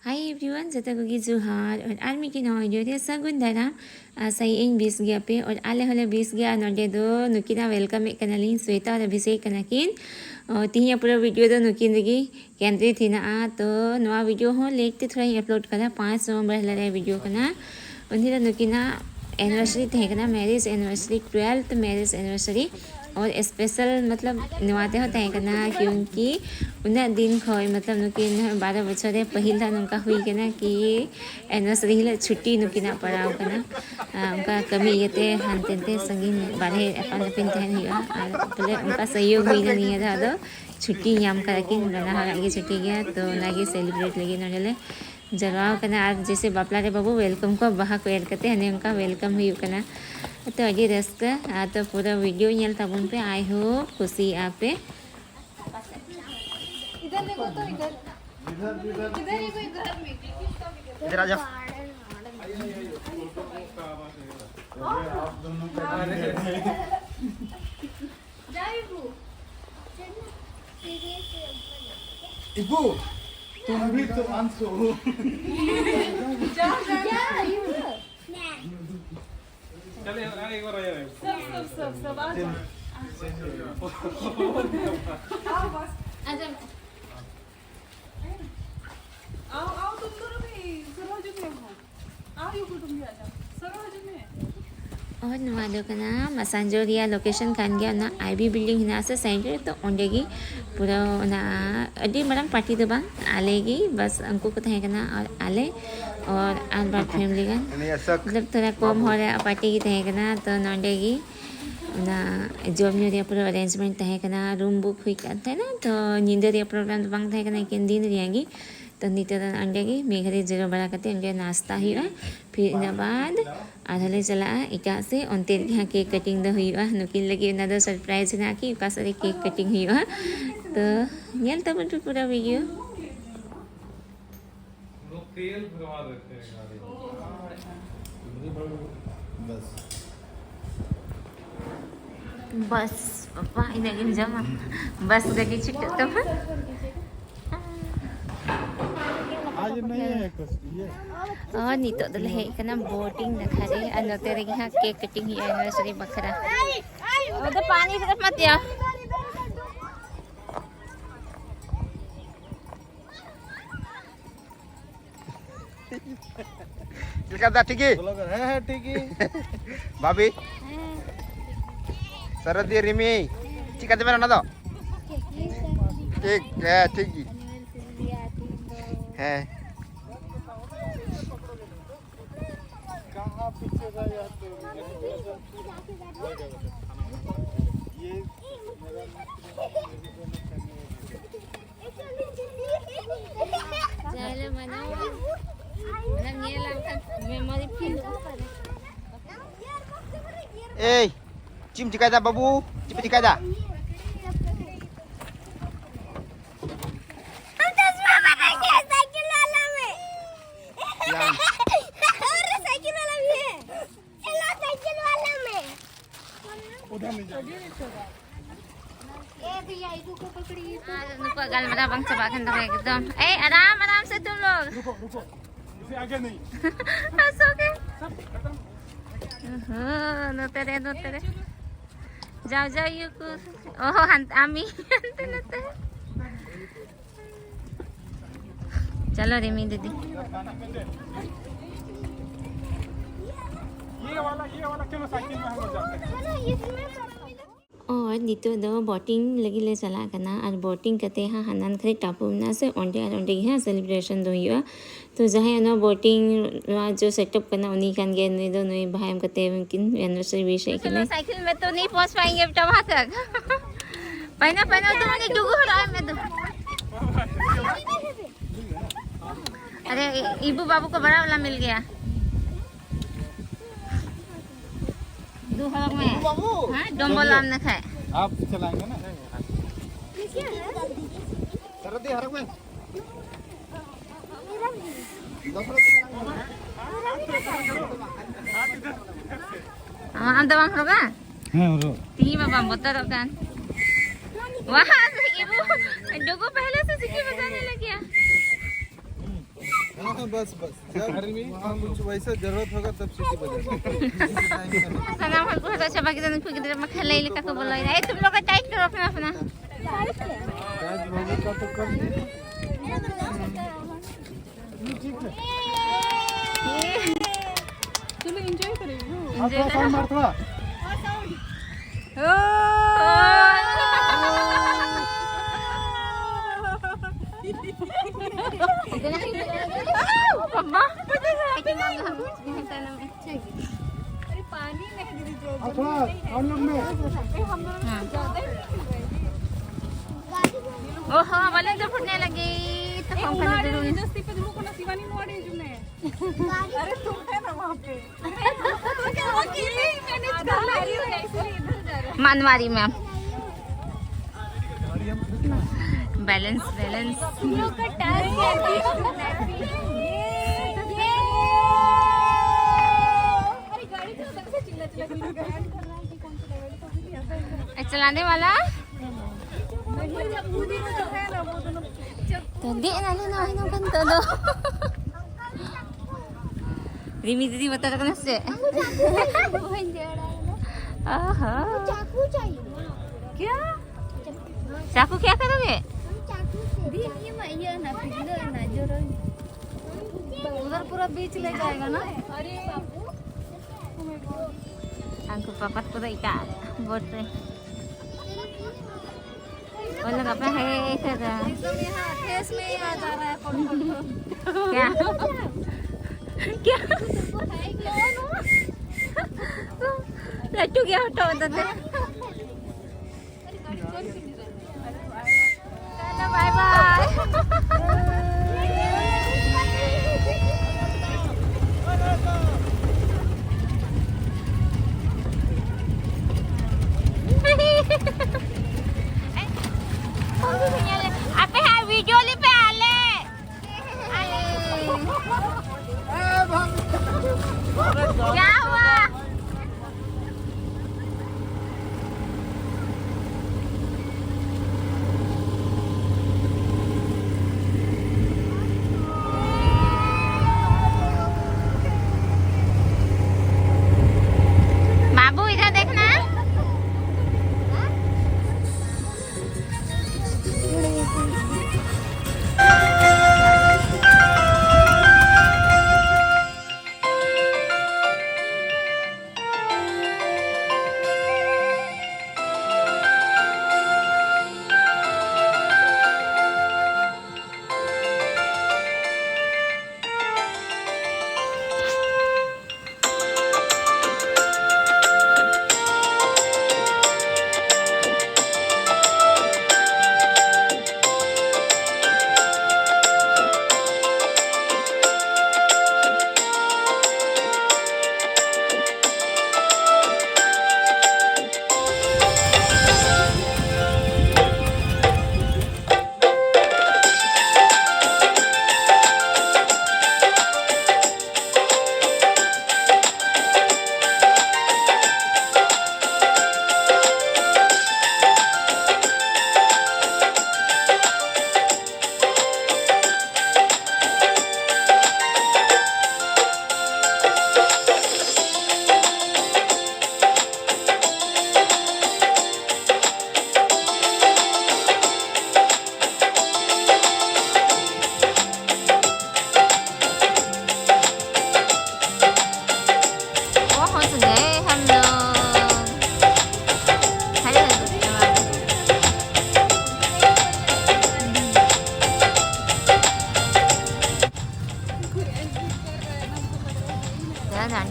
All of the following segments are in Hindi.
Hi everyone, जता को जुहार और आर्मी की नौ जो सगुन दाराम सही इन 20 गया पे और आले हले 20 गया नोडे दो नुकिना वेलकम एक कनालिन श्वेता और अभिषेक कनाकिन और तीन पूरा वीडियो दो नुकिन दगी केंद्रीय थी ना तो नवा वीडियो हो लेट ते थोड़ा अपलोड करा 5 नवंबर लरे वीडियो कना उन्हीं नुकिना एनिवर्सरी थे कना marriage anniversary 12th marriage anniversary और स्पेशल मतलब नवाते होता है करना क्योंकि उन्हें दिन खोई मतलब नुकिन 12 बच्चों रे पहिल था उनका हुई के ना कि एनिवर्सरी हिला छुट्टी नुकिना पड़ाव करना उनका कमी ये थे हंते थे संगीन बारे अपन अपन तहन हुआ और पहले उनका सहयोग हुई ना नहीं था तो छुट्टी याम कर कि बना हरा की छुट्टी गया तो नागी सेलिब्रेट लगी ना जले जलवाओ करना आज जैसे बापला रे बाबू वेलकम को बाहा को ऐड करते हैं उनका वेलकम हुई करना तो अजी रस्का तो पूरा वीडियो नेल तबुन पे आई होप खुशी आप पे इधर देखो तो इधर देखो इधर में इधर आ जाओ इबू तुम भी तो आंसू चले एक बार आया सब आ जाओ आओ तुम दोनों भी सरोज में हो आओ यू तुम भी आ जाओ सरोज में और नवादो का नाम मसांजोरिया लोकेशन खान गया ना आईबी बिल्डिंग हिना से सेंटर तो ओंडेगी पूरा ना अडी मरम पार्टी तो बांग आलेगी बस अंकु को तहे करना और आले और आलबार फैमिली का मतलब थोड़ा कम हो रहा पार्टी की तहे करना तो नोंडेगी ना जॉब न्यूरिया पूरा अरेंजमेंट तहे करना रूम बुक हुई करते ना तो नींदरिया प्रोग्राम तो बांग तहे करना किन दिन रियांगी तो नीते अंडेगी मेघरी जीरो बड़ा करते अंडे नाश्ता हुआ फिर इन बाद आधले चला इटा से अंते यहाँ केक कटिंग दो हुआ नुकिन लगे ना दो सरप्राइज ना कि उका सारे केक कटिंग हुआ तो नेल तब पूरा वीडियो लोग तेल भरवा देते हैं गाड़ी बस पापा इन्हें जमा बस गली छुट्टी तब आज नहीं है कुछ ये और नी तो दल है कना बोटिंग दिखा रही है अनोते रे यहाँ केक कटिंग ही एनिवर्सरी बखरा तो पानी की तरफ मत जाओ चिलका ठीक है ब्लॉगर है ठीक है भाभी सरदी रिमी चिका दे ना दो ठीक है ठीक है कहाँ पीछे गया तो ये चलो मनो मतलब ये लगता मेमोरी फील ए चिम चिका दा बाबू चिप चिका दा उधर नहीं जाओ नुको गल मेरा बंग चबा खन तो एकदम ए आराम आराम से तुम लोग रुको रुको इसे आगे नहीं हंसो के सब खत्म नो तेरे जाओ जाओ यू को ओह हंत आमी हंते नते चलो रिमी दीदी ये वाला क्यों साइकिल में हम लोग जाते हैं और नितो दो बोटिंग लगी ले चला करना और बोटिंग करते हैं हनन खरे टापू ना से ओंडे ओंडे यहाँ सेलिब्रेशन दो हुआ तो जहाँ ना बोटिंग जो सेटअप करना उन्हीं कान गए नहीं दो नहीं भाई हम करते हैं उनकी एनिवर्सरी विश है कि साइकिल में तो नहीं पहुँच पाएंगे अब वहाँ तक पहना तो मुझे डूबो हो रहा है मैं तो अरे इबू बाबू को बड़ा वाला मिल गया दूहर में हाँ डोंबल आम न खाए आप चलाएंगे ना सरदी हरक में हम तो वहाँ होगा हाँ रो तीन बाबा बता दो कान वहाँ से इबू डोगो पहले से सीखी बजाने लग गया हाँ बस बस जब वहाँ कुछ वैसा जरूरत होगा तब सीटी बजा सना हमको बहुत अच्छा बाकी जन फिर किधर मैं खेले ले का बोला है तुम लोग टाइट करो अपना अपना आज भोगे का तो कर दे चलो एंजॉय करेंगे एंजॉय थोड़ा मार थोड़ा पप्पा अरे पानी नहीं गिरी जो और थोड़ा और लोग में हम दोनों ज्यादा ओहो वाले जो फुटने लगी तो हम खाने जरूर जस्ती पे तुमको ना शिवानी नोड़े जो में अरे तुम है ना वहां पे क्या अकेले ही मैनेज कर रही हो इसलिए इधर जा रहा मानवारी मैम बैलेंस बैलेंस तुम लोग का टास्क अरे गाड़ी तो सबसे चिल्ला चिल्ला के गाड़ी करना है कि कौन सा लेवल तो भी ऐसा चलाने वाला नहीं जब खुद ही जो है ना वो दोनों तो दे ना लेना है ना kan todo Rimi दीदी बता रहा से आहा चाकू चाहिए क्या चाकू क्या करोगे चाकू से ये ना पिघले ना जोरो उधर पूरा बीच ले जाएगा ना अरे angku papat ko ika bot re wala ka pa hai kada एकदम यहाँ फेस में ही आ जा रहा है फोटो क्या क्या लट्टू क्या हटो दे bye bye apa hai video li pe ale क्या हुआ बाबू इधर देखना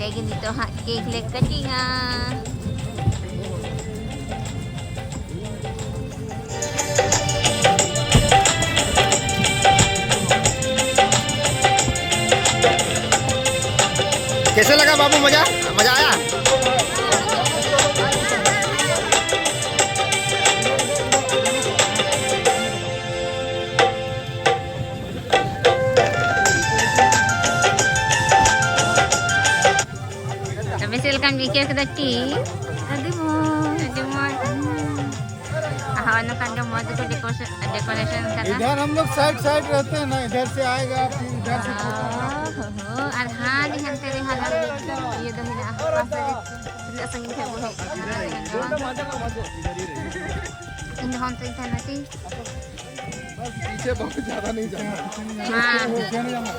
lagi dito ha cake cutting कैसे लगा बाबू मजा मजा आया Misalkan bikin kedati, aduh mau, ano kanda mo dito decoration ka na. इधर हम लोग साइड साइड रहते हैं ना, इधर से आएगा फिर इधर से Arhan yang tadi halal iya dah hina apa tadi tidak sengit ya boleh ini hantu itu nanti बस पीछे बहुत ज्यादा नहीं जाना। हाँ पीछे नहीं जाना।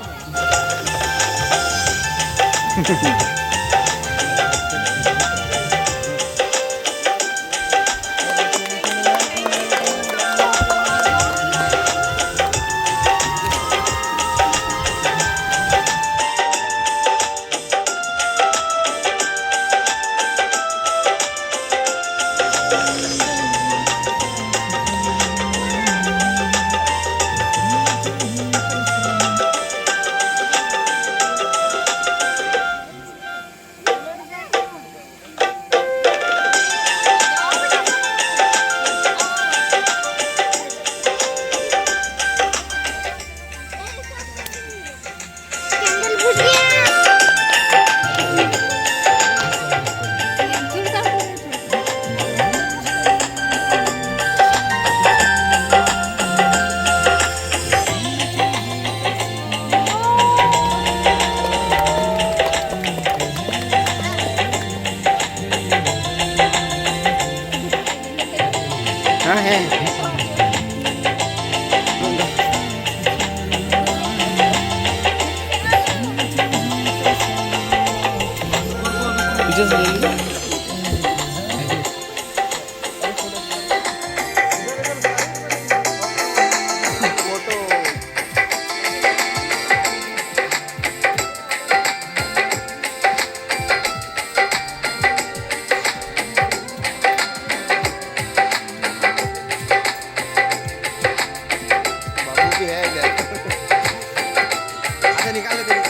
हाँ है पीछे से ले लीजिए। बाबू भी है इधर। आगे निकाल लेते हैं।